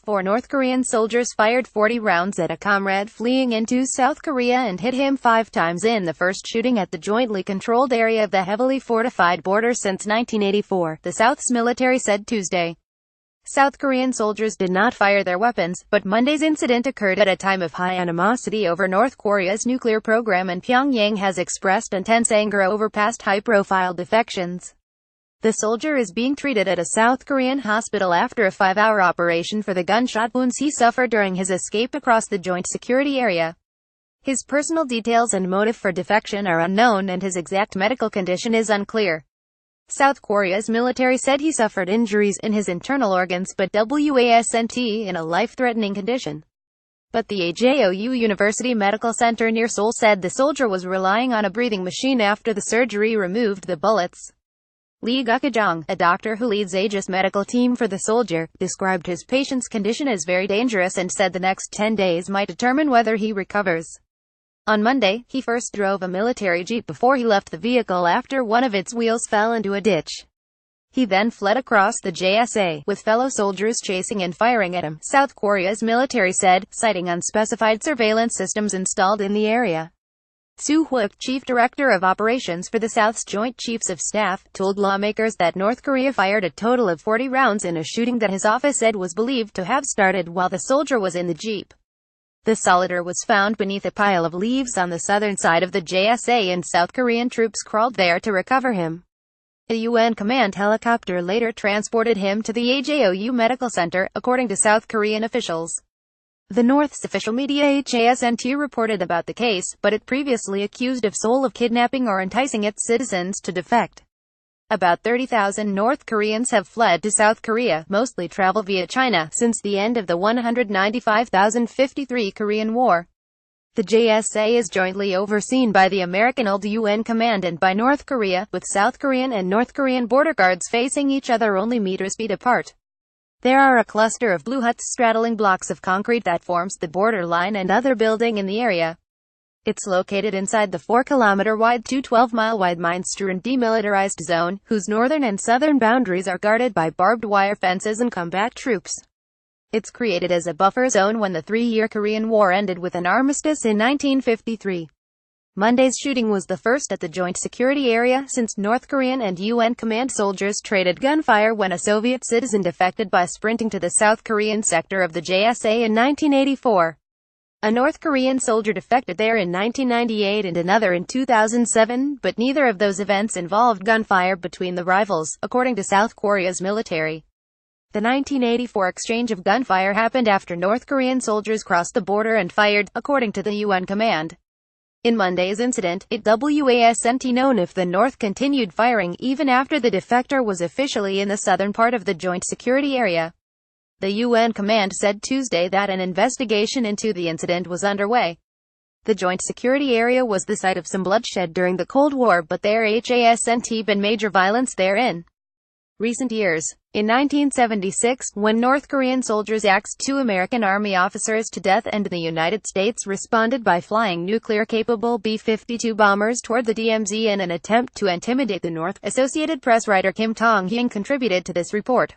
4 North Korean soldiers fired 40 rounds at a comrade fleeing into South Korea and hit him 5 times in the first shooting at the jointly controlled area of the heavily fortified border since 1984, the South's military said Tuesday. South Korean soldiers did not fire their weapons, but Monday's incident occurred at a time of high animosity over North Korea's nuclear program, and Pyongyang has expressed intense anger over past high-profile defections. The soldier is being treated at a South Korean hospital after a 5-hour operation for the gunshot wounds he suffered during his escape across the joint security area. His personal details and motive for defection are unknown, and his exact medical condition is unclear. South Korea's military said he suffered injuries in his internal organs but wasn't in a life-threatening condition. But the AJOU University Medical Center near Seoul said the soldier was relying on a breathing machine after the surgery removed the bullets. Lee Guk-jong, a doctor who leads Aegis medical team for the soldier, described his patient's condition as very dangerous and said the next 10 days might determine whether he recovers. On Monday, he first drove a military jeep before he left the vehicle after one of its wheels fell into a ditch. He then fled across the JSA, with fellow soldiers chasing and firing at him, South Korea's military said, citing unspecified surveillance systems installed in the area. Soo-Wook, chief director of operations for the South's Joint Chiefs of Staff, told lawmakers that North Korea fired a total of 40 rounds in a shooting that his office said was believed to have started while the soldier was in the jeep. The soldier was found beneath a pile of leaves on the southern side of the JSA, and South Korean troops crawled there to recover him. A UN command helicopter later transported him to the AJOU Medical Center, according to South Korean officials. The North's official media HASNT reported about the case, but it previously accused of Seoul of kidnapping or enticing its citizens to defect. About 30,000 North Koreans have fled to South Korea, mostly travel via China, since the end of the 195,053 Korean War. The JSA is jointly overseen by the American-led UN Command and by North Korea, with South Korean and North Korean border guards facing each other only feet apart. There are a cluster of blue huts straddling blocks of concrete that forms the border line and other building in the area. It's located inside the 4-kilometer-wide, 12-mile-wide mine-strewn demilitarized zone, whose northern and southern boundaries are guarded by barbed wire fences and combat troops. It's created as a buffer zone when the 3-year Korean War ended with an armistice in 1953. Monday's shooting was the first at the joint security area since North Korean and UN command soldiers traded gunfire when a Soviet citizen defected by sprinting to the South Korean sector of the JSA in 1984. A North Korean soldier defected there in 1998 and another in 2007, but neither of those events involved gunfire between the rivals, according to South Korea's military. The 1984 exchange of gunfire happened after North Korean soldiers crossed the border and fired, according to the UN command. In Monday's incident, it wasn't known if the North continued firing even after the defector was officially in the southern part of the joint security area. The UN command said Tuesday that an investigation into the incident was underway. The joint security area was the site of some bloodshed during the Cold War, but there hasn't been major violence there in recent years. In 1976, when North Korean soldiers axed 2 American Army officers to death and the United States responded by flying nuclear-capable B-52 bombers toward the DMZ in an attempt to intimidate the North, Associated Press writer Kim Tong-hyun contributed to this report.